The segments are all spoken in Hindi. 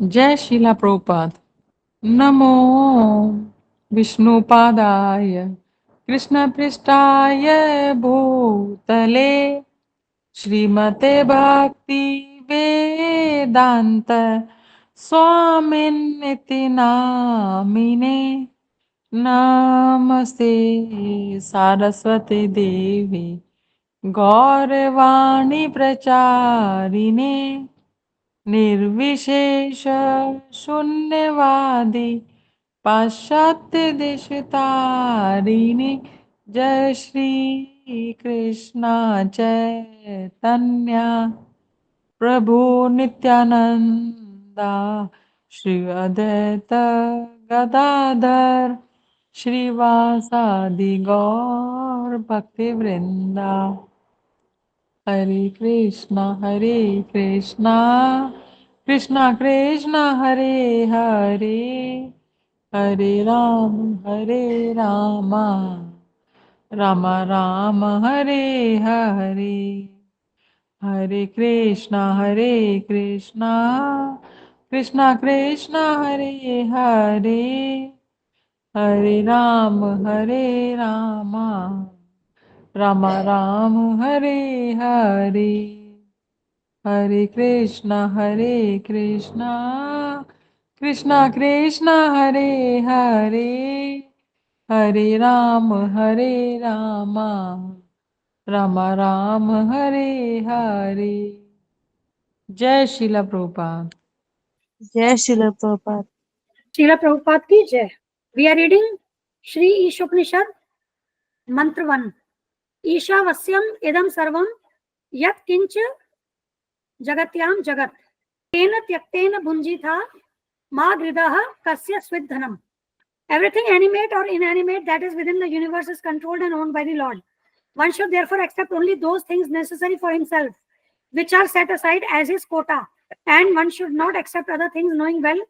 जय शिला प्रभुपाद। नमो विष्णुपादाय कृष्णपृष्ठाय भूतले श्रीमते भक्ति वेदांत स्वामिन्निति नामिने। नमस्ते सारस्वती देवी गौरवाणी प्रचारिणे निर्विशेष शून्यवादी पाश्चात्य देशतारिणी। जय श्री कृष्ण चैतन्य प्रभु नित्यानंदा श्री अद्वैत गदाधर श्रीवासादि गौर भक्ति वृंदा। हरे कृष्णा कृष्णा कृष्णा हरे हरे हरे राम राम राम हरे हरे। हरे कृष्णा कृष्णा कृष्णा हरे हरे हरे राम राम राम हरे हरे। हरे कृष्णा कृष्णा कृष्णा हरे हरे हरे राम राम राम हरे हरे। जय शिला प्रभुपाद। जय शिला प्रभुपाद। शिला प्रभुपाद की जय। We are reading Shri Ishopanishad mantra 1। ईशावस्यम इदम सर्वम यत् किंच जगत्याम जगत तेन त्यक्तेन भुंजिथा मा गृदः कस्य स्विद्धनम। Everything animate or inanimate that is within the universe is controlled and owned by the Lord. One should therefore accept only those things necessary for himself, which are set aside as his quota, and one should not accept other things knowing well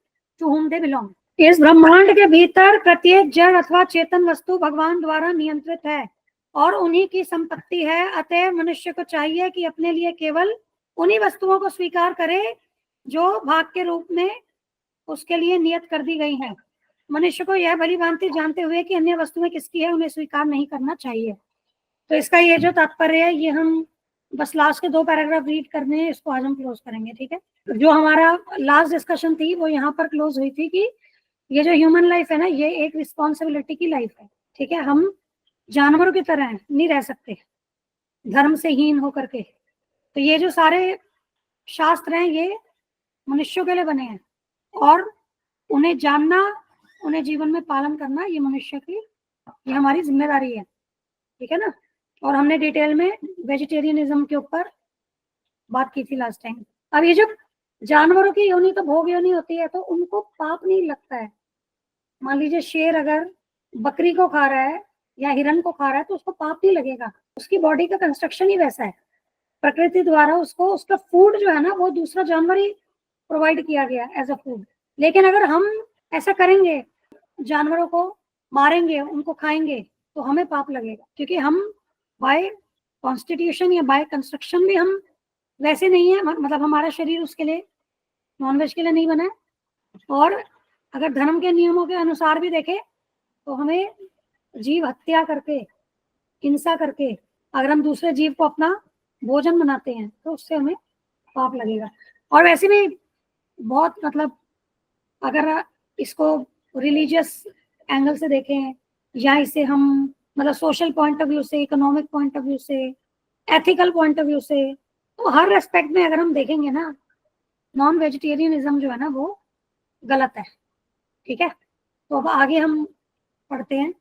to whom they belong. इस ब्रह्मांड के भीतर प्रत्येक जड़ अथवा चेतन वस्तु भगवान द्वारा नियंत्रित है और उन्हीं की संपत्ति है। अतः मनुष्य को चाहिए कि अपने लिए केवल उन्हीं वस्तुओं को स्वीकार करे जो भाग के रूप में उसके लिए नियत कर दी गई हैं। मनुष्य को यह भली भांति जानते हुए कि अन्य वस्तुएं किसकी है उन्हें स्वीकार नहीं करना चाहिए। तो इसका ये जो तात्पर्य है, ये हम बस लास्ट के 2 पैराग्राफ रीड करने हैं, इसको आज हम क्लोज करेंगे। ठीक है, जो हमारा लास्ट डिस्कशन थी वो यहाँ पर क्लोज हुई थी कि ये जो ह्यूमन लाइफ है ना, ये एक रिस्पॉन्सिबिलिटी की लाइफ है। ठीक है, हम जानवरों की तरह नहीं रह सकते धर्म से हीन होकर के। तो ये जो सारे शास्त्र हैं ये मनुष्यों के लिए बने हैं और उन्हें जानना, उन्हें जीवन में पालन करना ये मनुष्य की, ये हमारी जिम्मेदारी है। ठीक है ना। और हमने डिटेल में वेजिटेरियनिज्म के ऊपर बात की थी लास्ट टाइम। अब ये जब जानवरों की योनि तो भोग योनि होती है तो उनको पाप नहीं लगता है। मान लीजिए शेर अगर बकरी को खा रहा है या हिरन को खा रहा है तो उसको पाप नहीं लगेगा, उसकी बॉडी का कंस्ट्रक्शन ही वैसा है। प्रकृति द्वारा उसको उसका फूड जो है ना वो दूसरा जानवर ही प्रोवाइड किया गया एज अ फूड। लेकिन अगर हम ऐसा करेंगे, जानवरों को मारेंगे, उनको खाएंगे, तो हमें पाप लगेगा, क्योंकि हम बाय कॉन्स्टिट्यूशन या बाय कंस्ट्रक्शन भी हम वैसे नहीं है। मतलब हमारा शरीर उसके लिए, नॉनवेज के लिए नहीं बना है। और अगर धर्म के नियमों के अनुसार भी देखें तो हमें जीव हत्या करके, हिंसा करके अगर हम दूसरे जीव को अपना भोजन बनाते हैं तो उससे हमें पाप लगेगा। और वैसे भी बहुत, मतलब अगर इसको रिलीजियस एंगल से देखें या इसे हम मतलब सोशल पॉइंट ऑफ व्यू से, इकोनॉमिक पॉइंट ऑफ व्यू से, एथिकल पॉइंट ऑफ व्यू से, तो हर रेस्पेक्ट में अगर हम देखेंगे ना, नॉन वेजिटेरियनिज्म जो है ना वो गलत है। ठीक है, तो अब आगे हम पढ़ते हैं।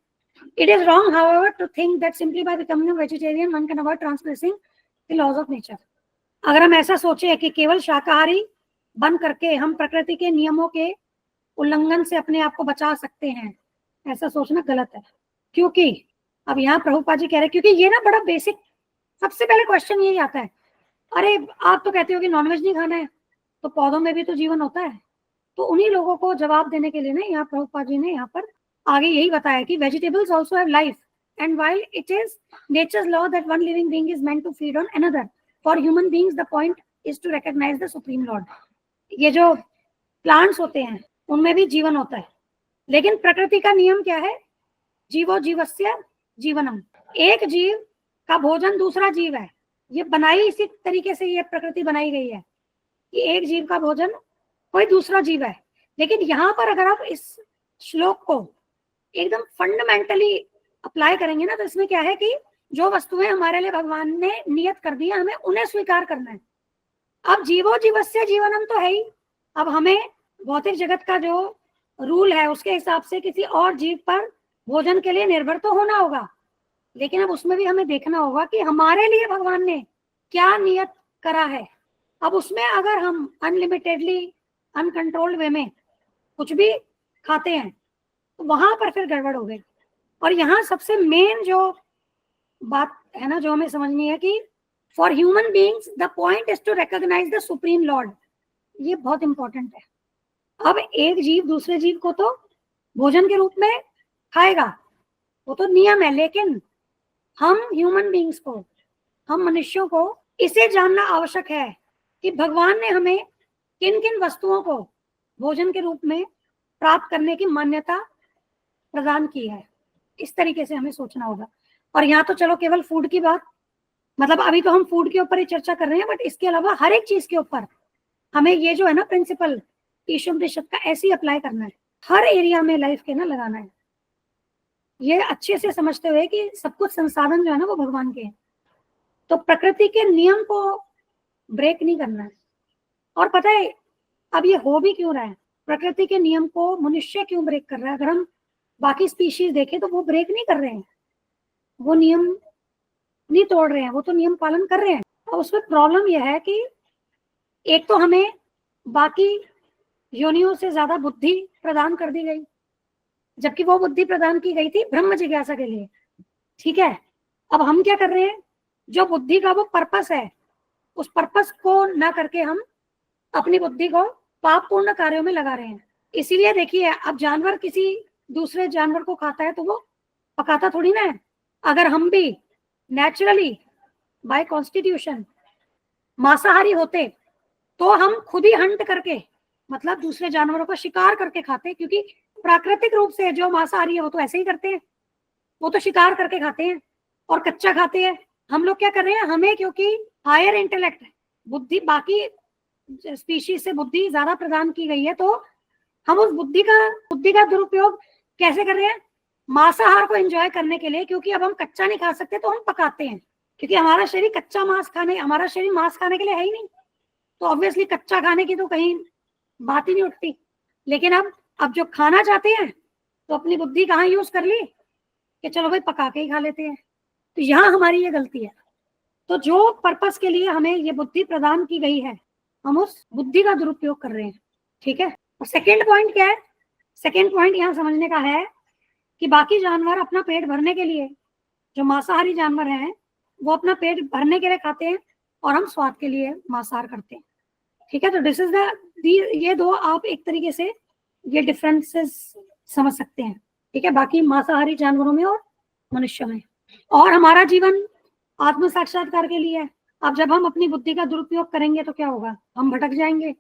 It is wrong, however, to think that simply by becoming a vegetarian one can avoid transgressing the laws of nature. अगर हम ऐसा सोचे कि केवल शाकाहारी बन करके हम प्रकृति के नियमों के उल्लंघन से अपने आप को बचा सकते हैं, ऐसा सोचना गलत है। क्योंकि अब यहाँ प्रभुपाद जी कह रहे हैं, क्योंकि ये ना बड़ा बेसिक, सबसे पहले क्वेश्चन यही आता है, अरे आप तो कहते हो कि नॉनवेज नहीं खाना है, तो पौधों में भी तो जीवन होता है। तो उन्हीं लोगों को जवाब देने के लिए ना यहाँ प्रभुपाद जी ने यहाँ पर आगे यही बताया कि vegetables also have life and while it is nature's law that one living being is meant to feed on another, for human beings the point is to recognise the supreme lord. ये जो प्लांट्स होते हैं, उनमें भी जीवन होता है। लेकिन प्रकृति का नियम क्या है? जीवो जीवस्य जीवनम। एक जीव का भोजन दूसरा जीव है। ये बनाई इसी तरीके से, ये प्रकृति बनाई गई है कि एक जीव का भोजन कोई दूसरा जीव है। लेकिन यहाँ पर अगर आप इस श्लोक को एकदम फंडामेंटली अप्लाई करेंगे ना, तो इसमें क्या है कि जो वस्तुएं हमारे लिए भगवान ने नियत कर दी है, हमें उन्हें स्वीकार करना है। अब जीवो जीवस्य जीवनम तो है ही, अब हमें भौतिक जगत का जो रूल है उसके हिसाब से किसी और जीव पर भोजन के लिए निर्भर तो होना होगा। लेकिन अब उसमें भी हमें देखना होगा कि हमारे लिए भगवान ने क्या नियत करा है। अब उसमें अगर हम अनलिमिटेडली अनकंट्रोल्ड वे में कुछ भी खाते हैं तो वहां पर फिर गड़बड़ हो गई। और यहाँ सबसे मेन जो बात है ना, जो हमें समझनी है कि for human beings the point is to recognise the supreme lord. ये बहुत इंपॉर्टेंट है। अब एक जीव दूसरे जीव को तो भोजन के रूप में खाएगा, वो तो नियम है, लेकिन हम ह्यूमन बीइंग्स को, हम मनुष्यों को इसे जानना आवश्यक है कि भगवान ने हमें किन किन वस्तुओं को भोजन के रूप में प्राप्त करने की मान्यता प्रदान की है। इस तरीके से हमें सोचना होगा। और यहाँ तो चलो केवल फूड की बात, मतलब अभी तो हम फूड के ऊपर ही चर्चा कर रहे हैं, बट इसके अलावा हर एक चीज के ऊपर हमें ये जो है ना प्रिंसिपल ईशोपनिषद का ऐसे ही अप्लाई करना है, हर एरिया में लाइफ के ना लगाना है। ये अच्छे से समझते हुए कि सब कुछ संसाधन जो है ना वो भगवान के हैं, तो प्रकृति के नियम को ब्रेक नहीं करना है। और पता है अब ये हो भी क्यों रहा है, प्रकृति के नियम को मनुष्य क्यों ब्रेक कर रहा है? अगर हम बाकी स्पीशीज देखें तो वो ब्रेक नहीं कर रहे हैं, वो नियम नहीं तोड़ रहे हैं, वो तो नियम पालन कर रहे हैं। और उसमें प्रॉब्लम यह है कि एक तो हमें बाकी योनियों से ज्यादा बुद्धि प्रदान कर दी गई, जबकि वो बुद्धि प्रदान की गई थी ब्रह्म जिज्ञासा के लिए। ठीक है, अब हम क्या कर रहे हैं, जो बुद्धि का वो पर्पस है, उस पर्पस को ना करके हम अपनी बुद्धि को पापपूर्ण कार्यों में लगा रहे हैं। इसीलिए देखिए, अब जानवर किसी दूसरे जानवर को खाता है तो वो पकाता थोड़ी ना है। अगर हम भी नेचुरली बाय कॉन्स्टिट्यूशन मांसाहारी होते तो हम खुद ही हंट करके, मतलब दूसरे जानवरों को शिकार करके खाते, क्योंकि प्राकृतिक रूप से जो मांसाहारी है वो तो ऐसे ही करते हैं, वो तो शिकार करके खाते हैं और कच्चा खाते हैं। हम लोग क्या कर रहे हैं, हमें क्योंकि हायर इंटेलेक्ट बुद्धि, बाकी स्पीशीज से बुद्धि ज्यादा प्रदान की गई है, तो हम उस बुद्धि का दुरुपयोग कैसे कर रहे हैं, मांसाहार को एंजॉय करने के लिए। क्योंकि अब हम कच्चा नहीं खा सकते तो हम पकाते हैं, क्योंकि हमारा शरीर कच्चा मांस खाने, हमारा शरीर मांस खाने के लिए है ही नहीं, तो ऑब्वियसली कच्चा खाने की तो कहीं बात ही नहीं उठती। लेकिन अब जो खाना चाहते हैं तो अपनी बुद्धि कहाँ यूज कर ली कि चलो भाई पका के ही खा लेते हैं। तो यहाँ हमारी ये गलती है। तो जो पर्पस के लिए हमें ये बुद्धि प्रदान की गई है, हम उस बुद्धि का दुरुपयोग कर रहे हैं। ठीक है, और सेकेंड पॉइंट क्या है, सेकेंड पॉइंट यहाँ समझने का है कि बाकी जानवर अपना पेट भरने के लिए, जो मांसाहारी जानवर हैं वो अपना पेट भरने के लिए खाते हैं और हम स्वाद के लिए मांसाहार करते हैं। ठीक है, तो दिस इज ये दो आप एक तरीके से ये डिफरेंसेस समझ सकते हैं। ठीक है, बाकी मांसाहारी जानवरों में और मनुष्य में। और हमारा जीवन आत्म साक्षात्कार के लिए है। अब जब हम अपनी बुद्धि का दुरुपयोग करेंगे तो क्या होगा, हम भटक जाएंगे,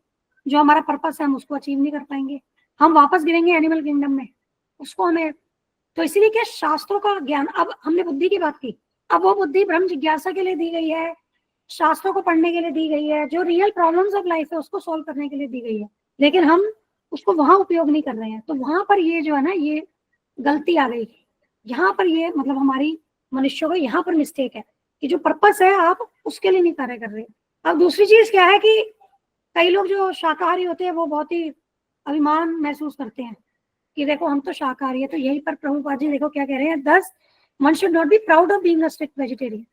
जो हमारा पर्पस है हम उसको अचीव नहीं कर पाएंगे, हम वापस गिरेंगे एनिमल किंगडम में। उसको हमें, तो इसीलिए क्या शास्त्रों का ज्ञान, अब हमने बुद्धि की बात की, अब वो बुद्धि ब्रह्म जिज्ञासा के लिए दी गई है, शास्त्रों को पढ़ने के लिए दी गई है, जो रियल प्रॉब्लम्स ऑफ लाइफ है उसको सॉल्व करने के लिए दी गई है, लेकिन हम उसको वहां उपयोग नहीं कर रहे हैं। तो वहां पर ये जो है ना, ये गलती आ गई। यहाँ पर ये मतलब हमारी मनुष्यों का यहाँ पर मिस्टेक है कि जो पर्पस है आप उसके लिए नहीं कार्य कर रहे। अब दूसरी चीज क्या है कि कई लोग जो शाकाहारी होते हैं वो बहुत ही अभिमान महसूस करते हैं कि देखो हम तो शाकाहारी है। तो यही पर प्रभुपाद जी देखो क्या कह रहे हैं, 10 one should not be proud of being a strict vegetarian.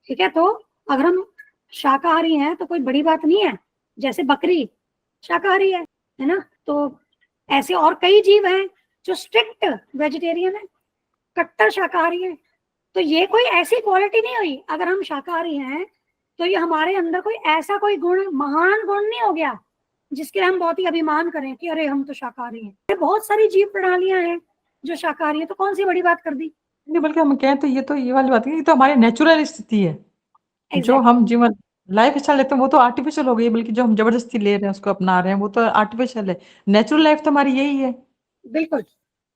ठीक है, तो अगर हम शाकाहारी हैं तो कोई बड़ी बात नहीं है, जैसे बकरी शाकाहारी है ना, तो ऐसे और कई जीव हैं जो स्ट्रिक्ट वेजिटेरियन है, कट्टर शाकाहारी है। तो ये कोई ऐसी क्वालिटी नहीं हुई, अगर हम शाकाहारी हैं तो ये हमारे अंदर कोई ऐसा कोई गुण, महान गुण नहीं हो गया जिसके हम बहुत ही अभिमान करें कि अरे हम तो शाकाहारी हैं। बहुत सारी जीव प्रणालियां हैं जो शाकाहारी है, तो कौन सी बड़ी बात कर दी। नहीं, बल्कि हम कहें तो ये वाली बात है, ये तो हमारी नेचुरल स्थिति है। जो हम जीवन लाइफ स्टाइल लेते हैं वो तो आर्टिफिशियल हो गई है, बल्कि जो हम जबरदस्ती ले रहे हैं उसको अपना रहे हैं वो तो आर्टिफिशियल है। नेचुरल लाइफ तो हमारी यही है। बिल्कुल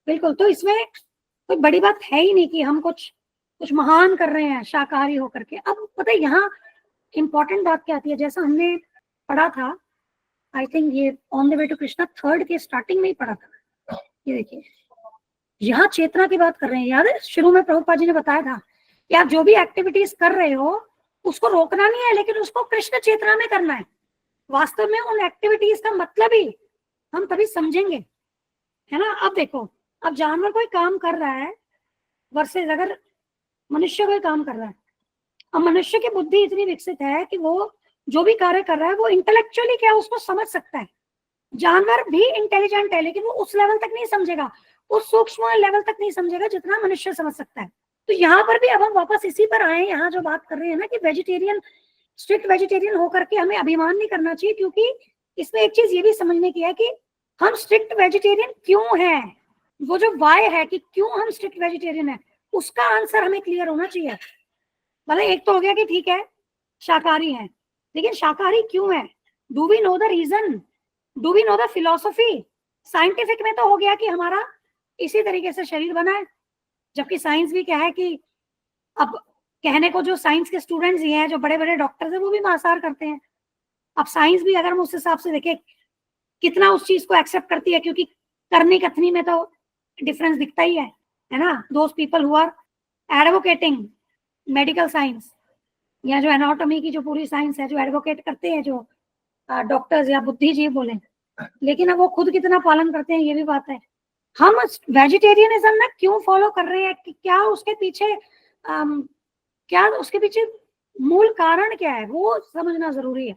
बिल्कुल। तो इसमें कोई बड़ी बात है ही नहीं कि हम कुछ कुछ महान कर रहे हैं शाकाहारी होकर के। अब पता है यहाँ इंपॉर्टेंट बात क्या आती है, जैसा हमने पढ़ा था, आई थिंक ये on the way to Krishna 3rd के स्टार्टिंग में ही पढ़ा था। ये देखिए यहाँ चेतना की बात कर रहे हैं। याद है शुरू में प्रभुपाद जी ने बताया था कि आप जो भी एक्टिविटीज कर रहे हो उसको रोकना नहीं है, लेकिन उसको कृष्ण चेतना में करना है। वास्तव में उन एक्टिविटीज का मतलब ही हम तभी समझेंगे, है ना। अब देखो, अब जानवर कोई काम कर रहा है वर्सेस अगर मनुष्य कोई काम कर रहा है। अब मनुष्य की बुद्धि इतनी विकसित है कि वो जो भी कार्य कर रहा है वो इंटेलेक्चुअली क्या उसको समझ सकता है। जानवर भी इंटेलिजेंट है, लेकिन वो उस लेवल तक नहीं समझेगा, उस सूक्ष्म लेवल तक नहीं समझेगा जितना मनुष्य समझ सकता है। तो यहाँ पर भी अब हम वापस इसी पर आए, यहाँ जो बात कर रहे हैं ना कि वेजिटेरियन, स्ट्रिक्ट वेजिटेरियन होकर के हमें अभिमान नहीं करना चाहिए, क्योंकि इसमें एक चीज ये भी समझने की है कि हम स्ट्रिक्ट वेजिटेरियन क्यों हैं। वो जो वाय है कि क्यों हम स्ट्रिक्ट वेजिटेरियन है, उसका आंसर हमें क्लियर होना चाहिए। मतलब एक तो हो गया कि ठीक है शाकाहारी है, लेकिन शाकाहारी क्यों है? Do we know the reason? Do we know the philosophy? Scientific में तो हो गया कि हमारा इसी तरीके से शरीर बना है, जबकि साइंस भी क्या है कि अब कहने को जो साइंस के स्टूडेंट्स ही हैं, जो बड़े बड़े डॉक्टर्स हैं, वो भी मांसाहार करते हैं। अब साइंस भी अगर हम उस हिसाब से देखें कितना उस चीज को एक्सेप्ट करती है, क्योंकि करनी कथनी में तो डिफरेंस दिखता ही है ना। Those people who are advocating medical science या जो एनाटॉमी की जो पूरी साइंस है, जो एडवोकेट करते हैं, जो डॉक्टर्स या बुद्धिजीवी बोले, लेकिन अब वो खुद कितना पालन करते हैं ये भी बात है। हम वेजिटेरियनिज्म में क्यों फॉलो कर रहे हैं कि क्या उसके पीछे क्या उसके पीछे मूल कारण क्या है, वो समझना जरूरी है।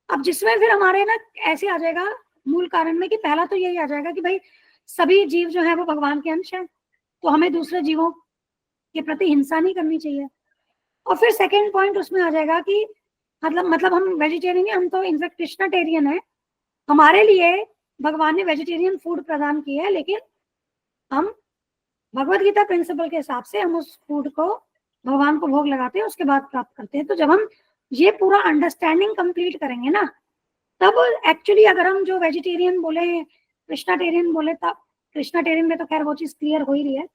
अब जिसमें फिर हमारे ना ऐसे आ जाएगा मूल कारण में कि पहला तो यही आ जाएगा कि भाई सभी जीव जो है वो भगवान के अंश हैं, तो हमें दूसरे जीवों के प्रति हिंसा नहीं करनी चाहिए। और फिर सेकंड पॉइंट उसमें आ जाएगा कि मतलब हम वेजिटेरियन है, हम तो इनफैक्ट कृष्णाटेरियन है। हमारे लिए भगवान ने वेजिटेरियन फूड प्रदान किया है, लेकिन हम भगवत गीता प्रिंसिपल के हिसाब से हम उस फूड को भगवान को भोग लगाते हैं, उसके बाद प्राप्त करते हैं। तो जब हम ये पूरा अंडरस्टैंडिंग कंप्लीट करेंगे ना, तब एक्चुअली अगर हम जो वेजिटेरियन बोले कृष्णाटेरियन बोले, तब कृष्णाटेरियन में तो खैर वो चीज क्लियर हो ही रही है,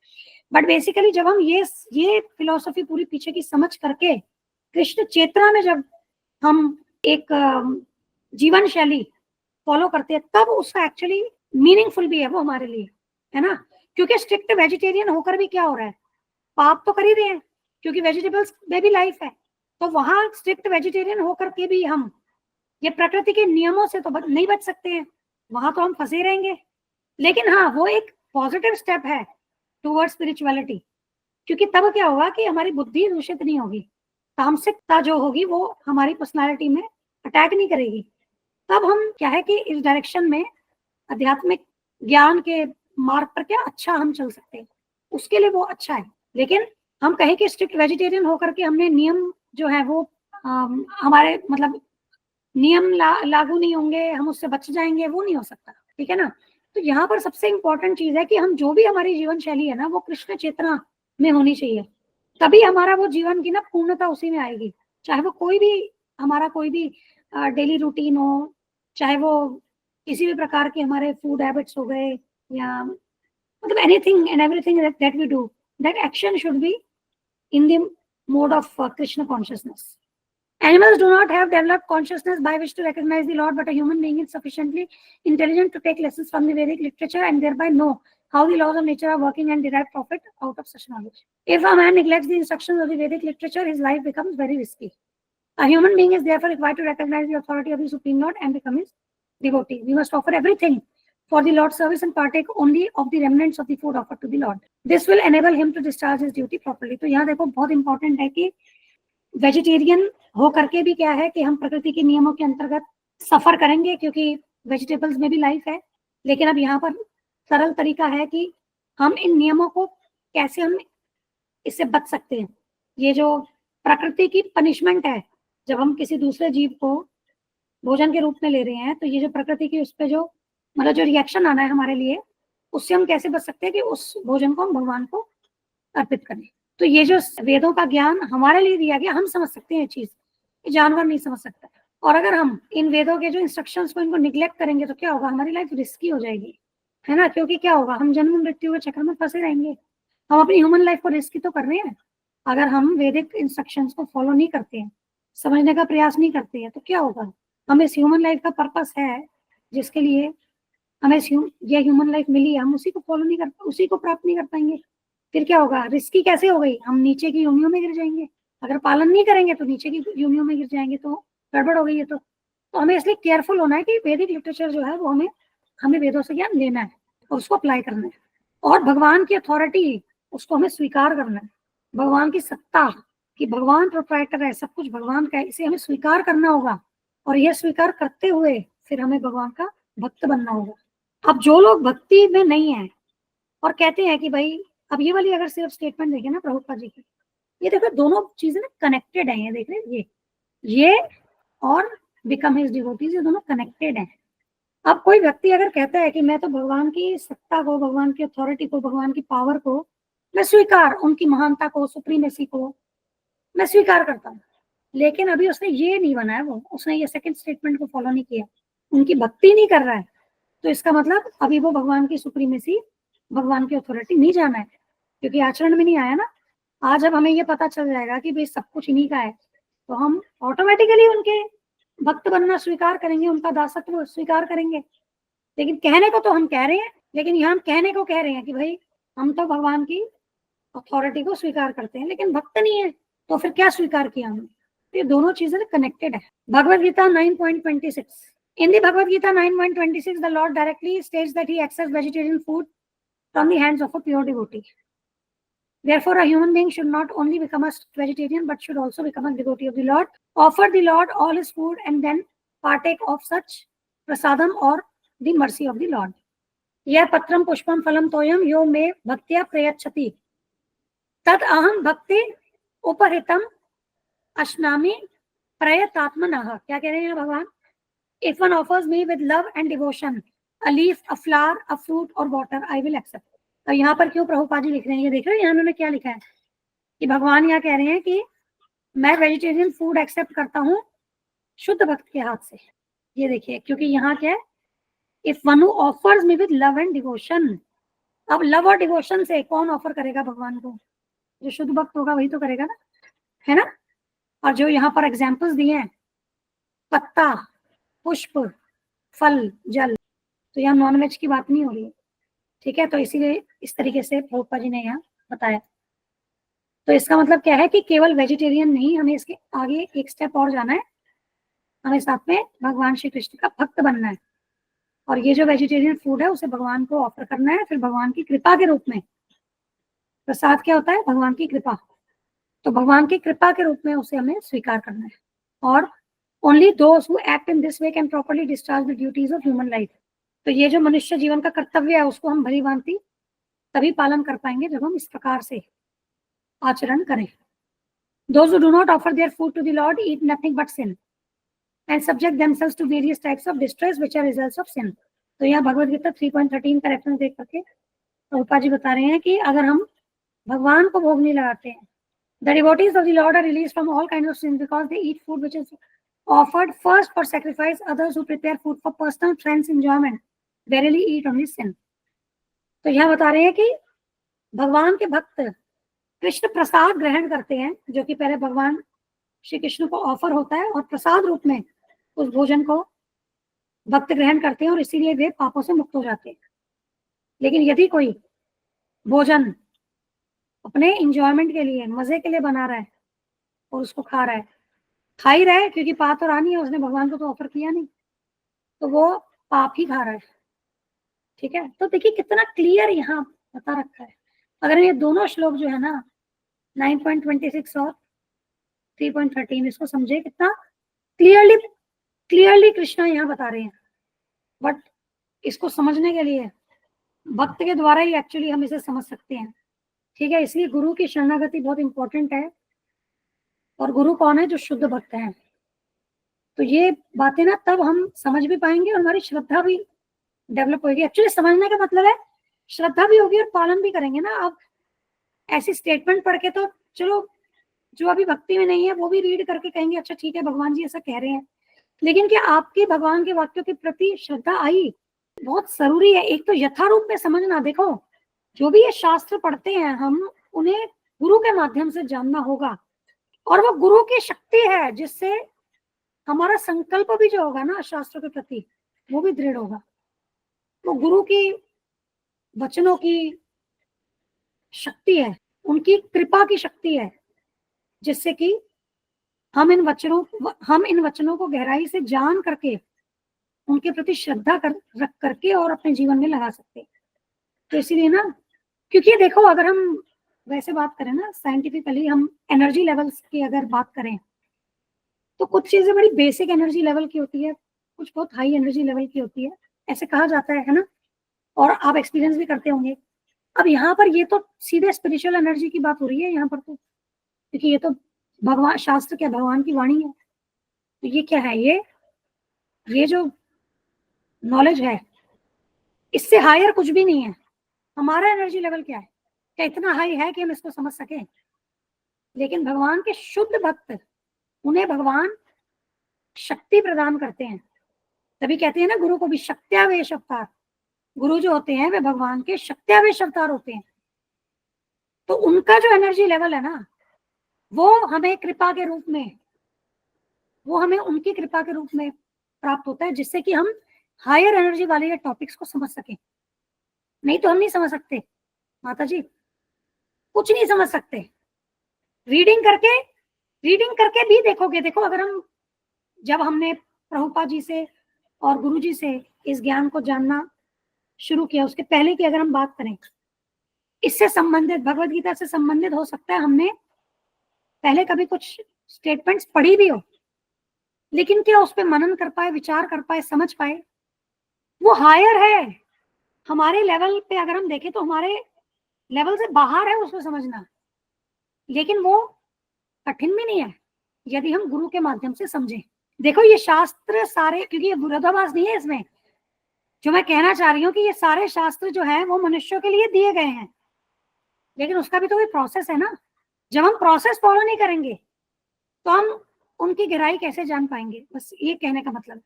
बट बेसिकली जब हम ये फिलोसफी पूरी पीछे की समझ करके कृष्ण चेतना में जब हम एक जीवन शैली फॉलो करते हैं, तब उसका एक्चुअली मीनिंगफुल भी है वो हमारे लिए, है ना। क्योंकि स्ट्रिक्ट वेजिटेरियन होकर भी क्या हो रहा है, पाप तो कर ही रहे हैं, क्योंकि वेजिटेबल्स में भी लाइफ है। तो वहां स्ट्रिक्ट वेजिटेरियन होकर के भी हम ये प्रकृति के नियमों से तो नहीं बच सकते हैं, वहां तो हम फंसे रहेंगे। लेकिन हाँ, वो एक पॉजिटिव स्टेप है टूवर्ड स्पिरिचुअलिटी, क्योंकि तब क्या होगा कि हमारी बुद्धि दूषित नहीं होगी, तामसिकता जो होगी वो हमारी पर्सनालिटी में अटैक नहीं करेगी। तब हम क्या है कि इस डायरेक्शन में आध्यात्मिक ज्ञान के मार्ग पर क्या अच्छा हम चल सकते हैं, उसके लिए वो अच्छा है। लेकिन हम कहें कि स्ट्रिक्ट वेजिटेरियन होकर के हमने नियम जो है वो हमारे मतलब नियम लागू नहीं होंगे, हम उससे बच जाएंगे, वो नहीं हो सकता, ठीक है ना। तो यहाँ पर सबसे इंपॉर्टेंट चीज है कि हम जो भी हमारी जीवन शैली है ना वो कृष्ण चेतना में होनी चाहिए, तभी हमारा वो जीवन की ना पूर्णता उसी में आएगी। चाहे वो कोई भी हमारा कोई भी डेली रूटीन हो, चाहे वो किसी भी प्रकार के हमारे फूड हैबिट्स हो गए, या मतलब anything and everything that we do, that action should be in the mode of Krishna consciousness. Animals do not have developed consciousness by which to recognize the Lord, but a human being is sufficiently intelligent to take lessons from the Vedic literature and thereby know how the laws of nature are working and derive profit out of such knowledge. If a man neglects the instructions of the Vedic literature, his life becomes very risky. A human being is therefore required to recognize the authority of the Supreme Lord and become his devotee. We must offer everything for the Lord's service and partake only of the remnants of the food offered to the Lord. This will enable him to discharge his duty properly. तो यहाँ देखो बहुत इंपॉर्टेंट है कि वेजिटेरियन हो करके भी क्या है कि हम प्रकृति के नियमों के अंतर्गत सफर करेंगे, क्योंकि वेजिटेबल्स में भी लाइफ है। लेकिन अब यहाँ पर सरल तरीका है कि हम इन नियमों को कैसे हम इससे बच सकते हैं। ये जो प्रकृति की पनिशमेंट है, जब हम किसी दूसरे जीव को भोजन के रूप में ले रहे हैं, तो ये जो प्रकृति की उस पर जो मतलब जो रिएक्शन आना है हमारे लिए, उससे हम कैसे बच सकते हैं कि उस भोजन को हम भगवान को अर्पित करें। तो ये जो वेदों का ज्ञान हमारे लिए दिया गया, हम समझ सकते हैं चीज, ये जानवर नहीं समझ सकता। और अगर हम इन वेदों के जो इंस्ट्रक्शंस को इनको निग्लेक्ट करेंगे तो क्या होगा, हमारी लाइफ रिस्की हो जाएगी, है ना। क्योंकि क्या होगा, हम जन्म मृत्यु के चक्कर में फंसे रहेंगे। हम अपनी ह्यूमन लाइफ को रिस्की तो कर रहे हैं। अगर हम वैदिक इंस्ट्रक्शंस को फॉलो नहीं करते हैं, समझने का प्रयास नहीं करते हैं, तो क्या होगा, हम इस ह्यूमन लाइफ का पर्पस है जिसके लिए हमें ये ह्यूमन लाइफ मिली है, हम उसी को फॉलो नहीं कर, उसी को प्राप्त नहीं कर पाएंगे। फिर क्या होगा, रिस्की कैसे हो गई, हम नीचे की योनियों में गिर जाएंगे। अगर पालन नहीं करेंगे तो नीचे की योनियों में गिर जाएंगे, तो गड़बड़ हो गई है। तो हमें इसलिए केयरफुल होना है कि वैदिक लिटरेचर जो है वो हमें वेदों से ज्ञान लेना है और उसको अप्लाई करना है। और भगवान की अथॉरिटी उसको हमें स्वीकार करना है। भगवान की सत्ता, कि भगवान प्रोप्राइटर है, सब कुछ भगवान का है, इसे हमें स्वीकार करना होगा। और यह स्वीकार करते हुए फिर हमें भगवान का भक्त बनना होगा। अब जो लोग भक्ति में नहीं है और कहते हैं कि भाई, अब ये वाली अगर सिर्फ स्टेटमेंट देखें ना प्रभुपाद जी की, ये देखो दोनों चीजें ना कनेक्टेड है। ये देख रहे हैं, ये और बिकम हिज डिवोटीज, ये दोनों कनेक्टेड हैं। अब कोई व्यक्ति अगर कहता है कि मैं तो भगवान की सत्ता को, भगवान की अथॉरिटी को, भगवान की पावर को मैं स्वीकार, उनकी महानता को, सुप्रीमेसी को मैं स्वीकार करता हूँ, लेकिन अभी उसने ये नहीं बनाया, उसने ये सेकंड स्टेटमेंट को फॉलो नहीं किया, उनकी भक्ति नहीं कर रहा है, तो इसका मतलब अभी वो भगवान की सुप्रीमेसी, भगवान की अथॉरिटी नहीं जाना है, क्योंकि आचरण में नहीं आया ना। आज जब हमें ये पता चल जाएगा कि भाई सब कुछ इन्हीं का है, तो हम ऑटोमेटिकली उनके भक्त बनना स्वीकार करेंगे, उनका दासत्व स्वीकार करेंगे। लेकिन कहने को तो हम कह रहे हैं, लेकिन यहाँ हम कहने को कह रहे हैं कि भाई हम तो भगवान की अथॉरिटी को स्वीकार करते हैं, लेकिन भक्त नहीं है, तो फिर क्या स्वीकार किया हमने। ये दोनों चीजें कनेक्टेड है। Bhagavad Gita 9.26, in the Bhagavad Gita 9.26, the Lord directly states that he accepts vegetarian food from the hands of a pure devotee. Therefore, a human being should not only become a vegetarian, but should also become a devotee of the Lord, offer the Lord all his food, and then partake of such prasadam or the mercy of the Lord. यह पत्रम पुष्पम फलम तोयम यो मे भक्त्या प्रयच्छति तद अहम भक्ति उपहृतम अश्नामि प्रयतात्मनः। क्या कह रहे हैं भगवान, if one offers me with love and devotion a leaf, a flower, a fruit or water, I will accept. तो यहाँ पर क्यों प्रभुपाद जी लिख रहे हैं, ये देख रहे हैं यहाँ उन्होंने क्या लिखा है कि भगवान यहाँ कह रहे हैं कि मैं वेजिटेरियन फूड एक्सेप्ट करता हूँ शुद्ध भक्त के हाथ से। ये देखिए, क्योंकि यहाँ क्या है, if one who offers me with love and devotion. अब लव और डिवोशन से कौन ऑफर करेगा भगवान को, जो शुद्ध भक्त होगा वही तो करेगा ना, है ना। और जो यहाँ पर एग्जाम्पल्स दिए हैं, पत्ता, पुष्प, फल, जल, तो यहाँ नॉनवेज की बात नहीं हो रही है, ठीक है। तो इसीलिए इस तरीके से प्रभुपाद जी ने यहाँ बताया। तो इसका मतलब क्या है कि केवल वेजिटेरियन नहीं, हमें इसके आगे एक स्टेप और जाना है, हमें साथ में भगवान श्री कृष्ण का भक्त बनना है। और ये जो वेजिटेरियन फूड है उसे भगवान को ऑफर करना है, फिर भगवान की कृपा के रूप में। प्रसाद क्या होता है, भगवान की कृपा, तो भगवान की कृपा के रूप में उसे हमें स्वीकार करना है। और only those who act in this way can properly discharge the duties of human life. तो ये जो मनुष्य जीवन का कर्तव्य है उसको हम भली भांति तभी पालन कर पाएंगे जब हम इस प्रकार से आचरण करें। Those who do not offer their food to the Lord eat nothing but sin and subject themselves to various types of distress which are results of sin. तो यहाँ भगवद गीता 3.13 का रेफरेंस देख करके प्रभुपाद जी बता रहे हैं कि अगर हम भगवान को भोग नहीं लगाते हैं, the devotees of the Lord are released from all kinds of sin because they eat food which is offered first for sacrifice. Others who prepare food for personal friends enjoyment verily eat only sin. तो यह बता रहे हैं कि भगवान के भक्त कृष्ण प्रसाद ग्रहण करते हैं, जो कि पहले भगवान श्री कृष्ण को ऑफर होता है और प्रसाद रूप में उस भोजन को भक्त ग्रहण करते हैं और इसीलिए वे पापों से मुक्त हो जाते हैं। लेकिन यदि कोई भोजन अपने इंजॉयमेंट के लिए, मजे के लिए बना रहा है और उसको खा रहा है, खा ही रहा है क्योंकि पाप तो रानी है, उसने भगवान को तो ऑफर किया नहीं, तो वो पाप ही खा रहा है, ठीक है। तो देखिए कितना क्लियर यहाँ बता रखा है। अगर ये दोनों श्लोक जो है ना 9.26 और 3.13 इसको समझे, कितना क्लियरली कृष्णा यहाँ बता रहे हैं। बट इसको समझने के लिए भक्त के द्वारा ही एक्चुअली हम इसे समझ सकते हैं, ठीक है। इसलिए गुरु की शरणागति बहुत इंपॉर्टेंट है। और गुरु कौन है, जो शुद्ध भक्त हैं। तो ये बातें ना तब हम समझ भी पाएंगे और हमारी श्रद्धा भी डेवलप होगी। एक्चुअली समझने का मतलब है श्रद्धा भी होगी और पालन भी करेंगे ना। अब ऐसी स्टेटमेंट पढ़ के तो चलो जो अभी भक्ति में नहीं है वो भी रीड करके कहेंगे अच्छा ठीक है भगवान जी ऐसा कह रहे हैं, लेकिन क्या आपकी भगवान के वाक्यों के प्रति श्रद्धा आई? बहुत जरूरी है। एक तो यथारूप में समझना। देखो जो भी ये शास्त्र पढ़ते हैं हम उन्हें गुरु के माध्यम से जानना होगा, और वो गुरु की शक्ति है जिससे हमारा संकल्प भी जो होगा ना शास्त्रों के प्रति वो भी दृढ़ होगा। वो गुरु की वचनों की शक्ति है, उनकी कृपा की शक्ति है, जिससे कि हम इन वचनों को गहराई से जान करके उनके प्रति श्रद्धा रख करके और अपने जीवन में लगा सकते हैं। तो इसीलिए ना, क्योंकि देखो अगर हम वैसे बात करें ना साइंटिफिकली, हम एनर्जी लेवल्स की अगर बात करें तो कुछ चीजें बड़ी बेसिक एनर्जी लेवल की होती है, कुछ बहुत हाई एनर्जी लेवल की होती है, ऐसे कहा जाता है ना, और आप एक्सपीरियंस भी करते होंगे। अब यहाँ पर ये तो सीधे स्पिरिचुअल एनर्जी की बात हो रही है यहाँ पर, तो क्योंकि ये तो भगवान शास्त्र क्या भगवान की वाणी है। तो ये क्या है, ये जो नॉलेज है इससे हायर कुछ भी नहीं है। हमारा एनर्जी लेवल क्या है, क्या इतना हाई है कि हम इसको समझ सके? लेकिन भगवान के शुद्ध भक्त, उन्हें भगवान शक्ति प्रदान करते हैं। तभी कहते हैं ना गुरु को भी शक्त्यावेश अवतार। गुरु जो होते हैं वे भगवान के शक्त्यावेश अवतार होते हैं। तो उनका जो एनर्जी लेवल है ना वो हमें कृपा के रूप में, वो हमें उनकी कृपा के रूप में प्राप्त होता है, जिससे कि हम हायर एनर्जी वाले ये टॉपिक्स को समझ सकें। नहीं तो हम नहीं समझ सकते माता जी, कुछ नहीं समझ सकते। रीडिंग करके भी देखोगे, देखो अगर जब हमने प्रभुपाद जी से और गुरु जी से इस ज्ञान को जानना शुरू किया, उसके पहले की अगर हम बात करें, इससे संबंधित भगवत गीता से संबंधित हो सकता है हमने पहले कभी कुछ स्टेटमेंट्स पढ़ी भी हो, लेकिन क्या उस पर मनन कर पाए, विचार कर पाए, समझ पाए? वो हायर है हमारे लेवल पे। अगर हम देखें तो हमारे लेवल से बाहर है उसको समझना, लेकिन वो कठिन भी नहीं है यदि हम गुरु के माध्यम से समझें। देखो ये शास्त्र सारे, क्योंकि ये विरोधाभास नहीं है इसमें, जो मैं कहना चाह रही हूँ कि ये सारे शास्त्र जो है वो मनुष्यों के लिए दिए गए हैं, लेकिन उसका भी तो कोई प्रोसेस है ना। जब हम प्रोसेस फॉलो नहीं करेंगे तो हम उनकी गहराई कैसे जान पाएंगे? बस ये कहने का मतलब।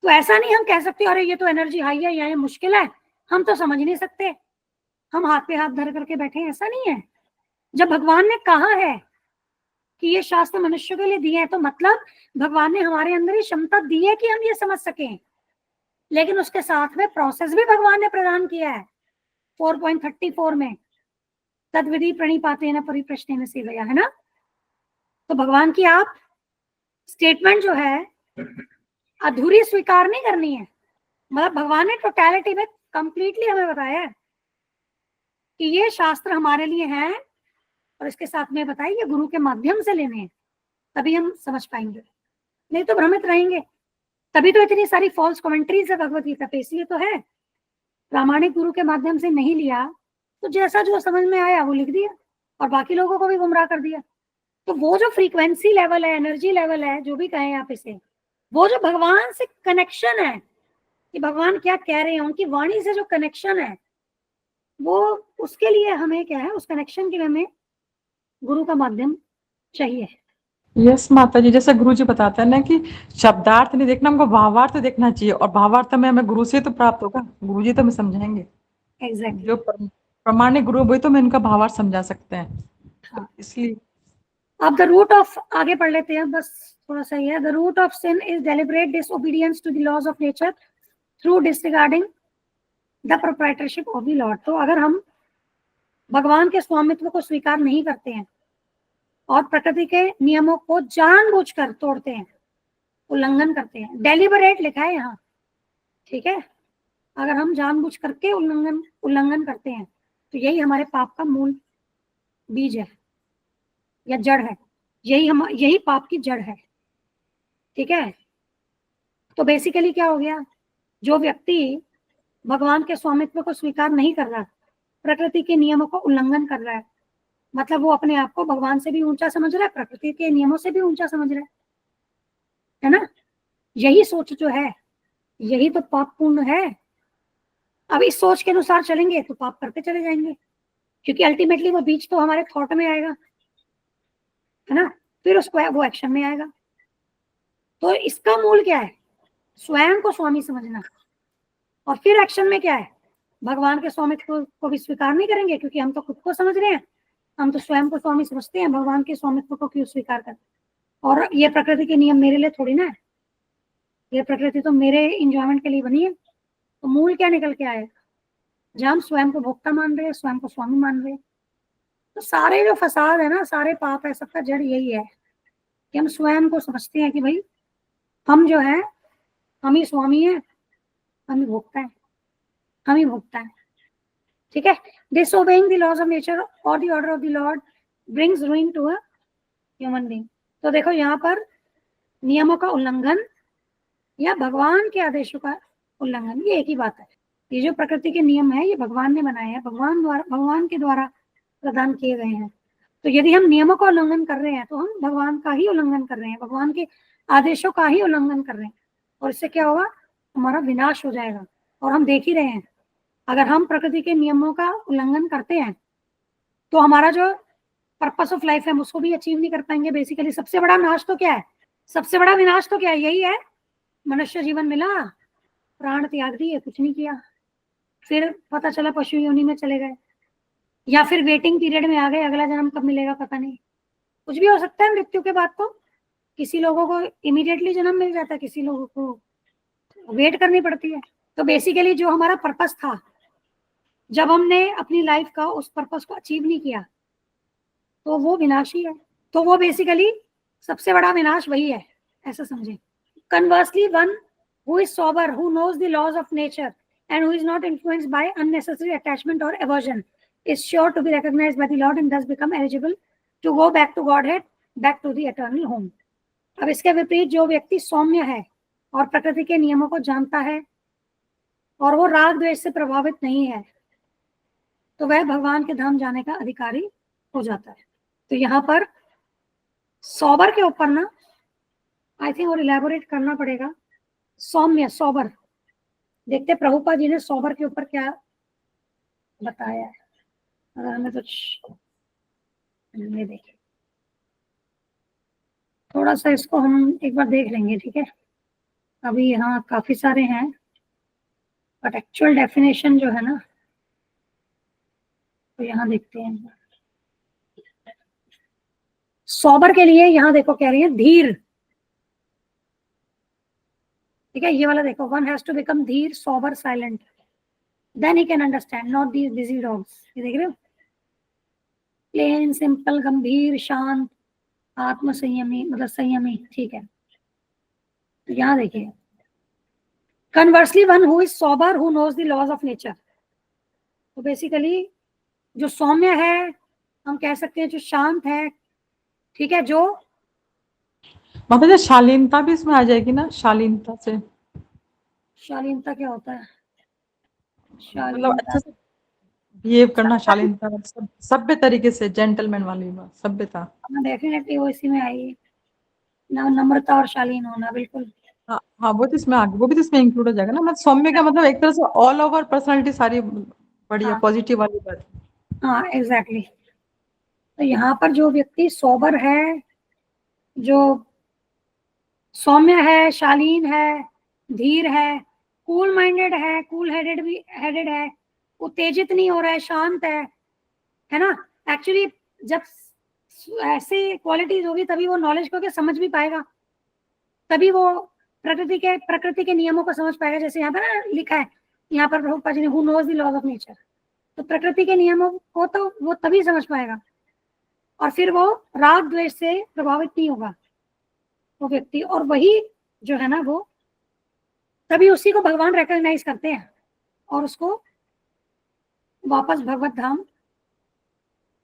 तो ऐसा नहीं हम कह सकते अरे ये तो एनर्जी हाई है या ये मुश्किल है, हम तो समझ नहीं सकते, हम हाथ पे हाथ धर करके बैठे हैं, ऐसा नहीं है। जब भगवान ने कहा है कि ये शास्त्र मनुष्य के लिए दिए हैं तो मतलब भगवान ने हमारे अंदर ही क्षमता दी है कि हम ये समझ सकें, लेकिन उसके साथ में प्रोसेस भी भगवान ने प्रदान किया है 4.34 में, तद्विधि प्रणिपातेन परिप्रश्नेन सेवया, है ना। तो भगवान की आप स्टेटमेंट जो है अधूरी स्वीकार नहीं करनी है। मतलब भगवान ने टोटलिटी में कंप्लीटली हमें बताया है कि ये शास्त्र हमारे लिए हैं, और इसके साथ में बताया ये गुरु के माध्यम से लेने हैं, तभी हम समझ पाएंगे, नहीं तो भ्रमित रहेंगे। तभी तो इतनी सारी फॉल्स कमेंट्रीज है भगवत गीता पे, इसलिए तो है। प्रामाणिक गुरु के माध्यम से नहीं लिया तो जैसा जो समझ में आया वो लिख दिया और बाकी लोगों को भी गुमराह कर दिया। तो वो जो फ्रीक्वेंसी लेवल है, एनर्जी लेवल है, जो भी कहें आप इसे, वो जो भगवान से कनेक्शन है कि भगवान क्या कह रहे हैं, उनकी वाणी से जो कनेक्शन है, वो उसके लिए हमें क्या है, उस कनेक्शन के लिए हमें गुरु का माध्यम चाहिए। यस माता जी, जैसे गुरु जी बताते हैं ना कि शब्दार्थ नहीं देखना, हमको भावार्थ देखना चाहिए, और भावार्थ में हमें गुरु से तो प्राप्त होगा, गुरु जी तो हमें समझाएंगे। एग्जैक्टली। जो प्रमाणिक गुरु वही तो हमें इनका भावार्थ समझा सकते हैं। हाँ। इसलिए अब द रूट ऑफ, आगे पढ़ लेते हैं, बस थोड़ा सा ही है। The root of sin is deliberate disobedience to the laws of nature through disregarding the proprietorship of the Lord. तो अगर हम भगवान के स्वामित्व को स्वीकार नहीं करते हैं और प्रकृति के नियमों को जानबूझकर तोड़ते हैं, उल्लंघन करते हैं, डेलिबरेट लिखा है यहाँ, ठीक है। अगर हम जानबूझ करके उल्लंघन करते हैं तो यही हमारे पाप का मूल बीज है या जड़ है, यही पाप की जड़ है, ठीक है। तो बेसिकली क्या हो गया, जो व्यक्ति भगवान के स्वामित्व को स्वीकार नहीं कर रहा, प्रकृति के नियमों को उल्लंघन कर रहा है, मतलब वो अपने आप को भगवान से भी ऊंचा समझ रहा है, प्रकृति के नियमों से भी ऊंचा समझ रहा है ना। यही सोच जो है, यही तो पाप पूर्ण है। अब इस सोच के अनुसार चलेंगे तो पाप करते चले जाएंगे, क्योंकि अल्टीमेटली वो बीज तो हमारे थॉट में आएगा। है ना, फिर उसको वो एक्शन में आएगा। तो इसका मूल क्या है? स्वयं को स्वामी समझना। और फिर एक्शन में क्या है? भगवान के स्वामित्व को भी स्वीकार नहीं करेंगे, क्योंकि हम तो खुद को समझ रहे हैं, हम तो स्वयं को स्वामी समझते हैं, भगवान के स्वामित्व को क्यों स्वीकार करें? और ये प्रकृति के नियम मेरे लिए थोड़ी ना है, ये प्रकृति तो मेरे इंजॉयमेंट के लिए बनी है। तो मूल क्या निकल के आएगा? जब हम स्वयं को भोक्ता मान रहे हैं, स्वयं को स्वामी मान रहे हैं, तो सारे जो फसाद है ना, सारे पाप है, सबका जड़ यही है कि हम स्वयं को समझते हैं कि भाई हम जो है, हम ही स्वामी है, हम ही भोक्ता है, हम ही भोक्ता है। ठीक है। Disobeying the laws of nature और the order of the Lord brings ruin to a human being. तो देखो यहाँ पर नियमों का उल्लंघन या भगवान के आदेशों का उल्लंघन, ये एक ही बात है। ये जो प्रकृति के नियम है, ये भगवान ने बनाए हैं, भगवान के द्वारा प्रदान किए गए हैं। तो यदि हम नियमों का उल्लंघन कर रहे हैं, तो हम भगवान का ही उल्लंघन कर रहे हैं, भगवान के आदेशों का ही उल्लंघन कर रहे हैं। और इससे क्या होगा? हमारा विनाश हो जाएगा। और हम देख ही रहे हैं, अगर हम प्रकृति के नियमों का उल्लंघन करते हैं, तो हमारा जो पर्पस ऑफ लाइफ है, हम उसको भी अचीव नहीं कर पाएंगे। बेसिकली सबसे बड़ा नाश तो क्या है? सबसे बड़ा विनाश तो क्या है? यही है, मनुष्य जीवन मिला, प्राण त्याग दिए, कुछ नहीं किया, फिर पता चला पशु योनि में चले गए, या फिर वेटिंग पीरियड में आ गए, अगला जन्म कब मिलेगा पता नहीं। कुछ भी हो सकता है मृत्यु के बाद। तो किसी लोगों को इमीडिएटली जन्म मिल जाता है, किसी लोगों को वेट करनी पड़ती है। तो बेसिकली जो हमारा पर्पस था, जब हमने अपनी लाइफ का उस पर्पस को अचीव नहीं किया, तो वो विनाशी है। तो वो बेसिकली सबसे बड़ा विनाश वही है, ऐसा समझे। Conversely, one who is sober, who knows the laws of nature and who is not influenced by unnecessary attachment or aversion, is sure to be recognized by the Lord and thus become eligible to go back to Godhead, back to the eternal home. अब इसके विपरीत जो व्यक्ति सौम्य है और प्रकृति के नियमों को जानता है और वो राग द्वेष से प्रभावित नहीं है, तो वह भगवान के धाम जाने का अधिकारी हो जाता है। तो यहाँ पर सौबर के ऊपर ना, आई थिंक और इलेबोरेट करना पड़ेगा। सौम्य, सोबर, देखते प्रभुपाद जी ने सोबर के ऊपर क्या बताया है। अगर हमें कुछ देखिए, थोड़ा सा इसको हम एक बार देख लेंगे, ठीक है। अभी यहाँ काफी सारे हैं, बट एक्चुअल डेफिनेशन जो है ना, तो यहाँ देखते हैं। सोबर के लिए यहाँ देखो कह रही है धीर, ठीक है, ये वाला देखो, वन हैज टू बिकम धीर, sober, silent, then he can understand, not these busy dogs. ये देख रहे हो, प्लेन, सिंपल, गंभीर, शांत, आत्म संयमी, मतलब संयमी, ठीक है। तो यहाँ देखिए, conversely, one who is sober, who knows the laws of nature. तो बेसिकली जो सौम्य है, हम कह सकते हैं जो शांत है, ठीक है, जो मतलब शालीनता भी इसमें आ जाएगी ना, शालीनता से। शालीनता क्या होता है? मतलब शालीनता, अच्छे से बिहेव करना, शालीनता, सभ्य तरीके से, जेंटलमैन वाली बात, सभ्यता। डेफिनेटली वो इसी में आई, नम्रता और शालीन होना, बिल्कुल। हाँ हाँ, वो तो इसमें वो भी तो इसमें इंक्लूड हो जाएगा ना। मतलब सौम्य का मतलब एक तरह से ऑल ओवर पर्सनालिटी सारी बढ़िया, हाँ, पॉजिटिव वाली बात। हाँ, एग्जैक्टली। तो यहाँ पर जो व्यक्ति सोबर है, जो सौम्य है, शालीन है, धीर है, कूल माइंडेड है, कूल हेडेड है, उत्तेजित नहीं हो रहा है, शांत है ना। एक्चुअली जब ऐसी क्वालिटीज होगी तभी वो नॉलेज को समझ भी पाएगा, तभी वो प्रकृति के नियमों को समझ पाएगा। जैसे यहाँ पर ना लिखा है, यहाँ पर प्रभुपाद जी ने, who knows the laws of nature. तो प्रकृति के नियमों को तो वो तभी समझ पाएगा, और फिर वो राग द्वेष से प्रभावित नहीं होगा वो व्यक्ति। और वही जो है ना, वो तभी उसी को भगवान रिकॉग्नाइज करते हैं और उसको वापस भगवत धाम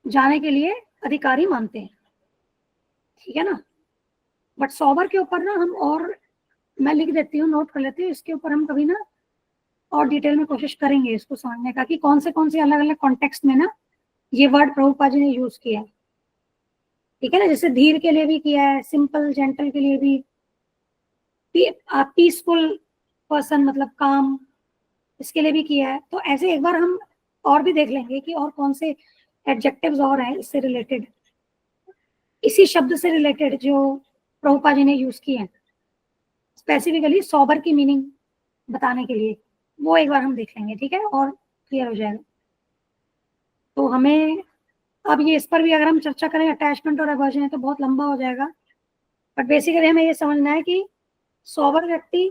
जाने के लिए अधिकारी मानते हैं, ठीक है ना। बट सोबर के ऊपर ना हम, और मैं लिख देती हूँ, नोट कर लेती हूँ, इसके ऊपर हम कभी ना और डिटेल में कोशिश करेंगे इसको समझने का, कि कौन से अलग अलग कॉन्टेक्स्ट में ना ये वर्ड प्रभुपाद जी ने यूज किया है, ठीक है ना। जैसे धीर के लिए भी किया है, सिंपल, जेंटल के लिए भी, पीसफुल पर्सन मतलब काम, इसके लिए भी किया है। तो ऐसे एक बार हम और भी देख लेंगे कि और कौन से एडजेक्टिव्स और हैं इससे रिलेटेड। इसी शब्द से रिलेटेड जो प्रभुपाद जी ने यूज किए हैं स्पेसिफिकली सोबर की मीनिंग बताने के लिए, वो एक बार हम देख लेंगे, ठीक है, और क्लियर हो जाएगा। तो हमें अब ये इस पर भी अगर हम चर्चा करें अटैचमेंट और अवर्जन तो बहुत लंबा हो जाएगा, बट बेसिकली हमें ये समझना है कि सोबर व्यक्ति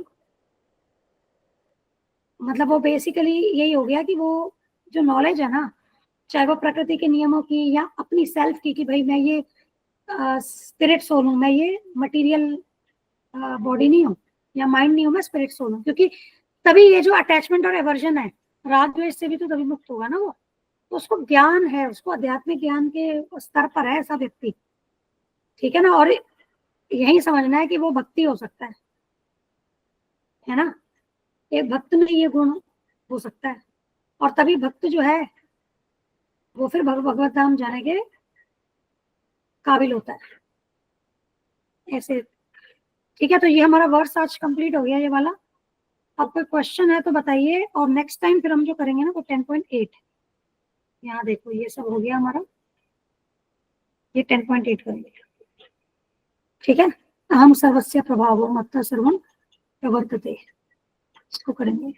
मतलब वो बेसिकली यही हो गया कि वो जो नॉलेज है ना, चाहे वो प्रकृति के नियमों की या अपनी सेल्फ की, कि भाई मैं ये स्पिरिट सोल हूँ, मैं ये मटेरियल बॉडी नहीं हूँ या माइंड नहीं हूँ, मैं स्पिरिट सोल हूँ, क्योंकि तभी ये जो अटैचमेंट और एवर्जन है राग द्वेष से भी तो तभी मुक्त होगा ना वो। तो उसको ज्ञान है, उसको आध्यात्मिक ज्ञान के स्तर पर है ऐसा व्यक्ति, ठीक है ना। और यही समझना है कि वो भक्ति हो सकता है ना, एक भक्त में ये गुण हो सकता है, और तभी भक्त जो है वो फिर भगवत धाम जाने के काबिल होता है ऐसे, ठीक है। तो ये हमारा वर्ड्स आज कंप्लीट हो गया ये वाला। अब कोई क्वेश्चन है तो बताइए, और नेक्स्ट टाइम फिर हम जो करेंगे ना वो 10.8, यहाँ देखो ये सब हो गया हमारा, ये 10.8 करेंगे, ठीक है। अहम सर्वस्य प्रभावो मत्तः सर्वं प्रवर्तते, इसको करेंगे।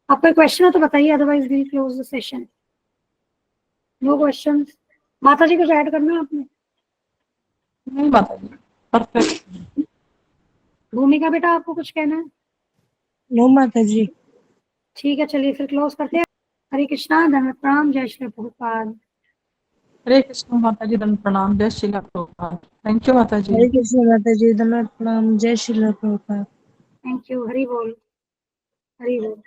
अब कोई क्वेश्चन हो तो बताइए, otherwise we close the session. No questions. माता जी कुछ ऐड करना है आपने? नहीं माता जी, परफेक्ट। भूमिका बेटा आपको कुछ कहना है? नो माता जी। ठीक है, चलिए फिर क्लोज करते हैं। हरे कृष्णा, धन्यवाद, प्रणाम, जय श्री प्रभुपाद। हरे कृष्ण माता जी, दंड प्रणाम, जय श्री प्रभुपाद। थैंक यू माता जी। हरे कृष्ण माता जी, धन्यवाद, प्रणाम, जय श्री प्रभुपाद। थैंक यू, हरि बोल, हरि बोल।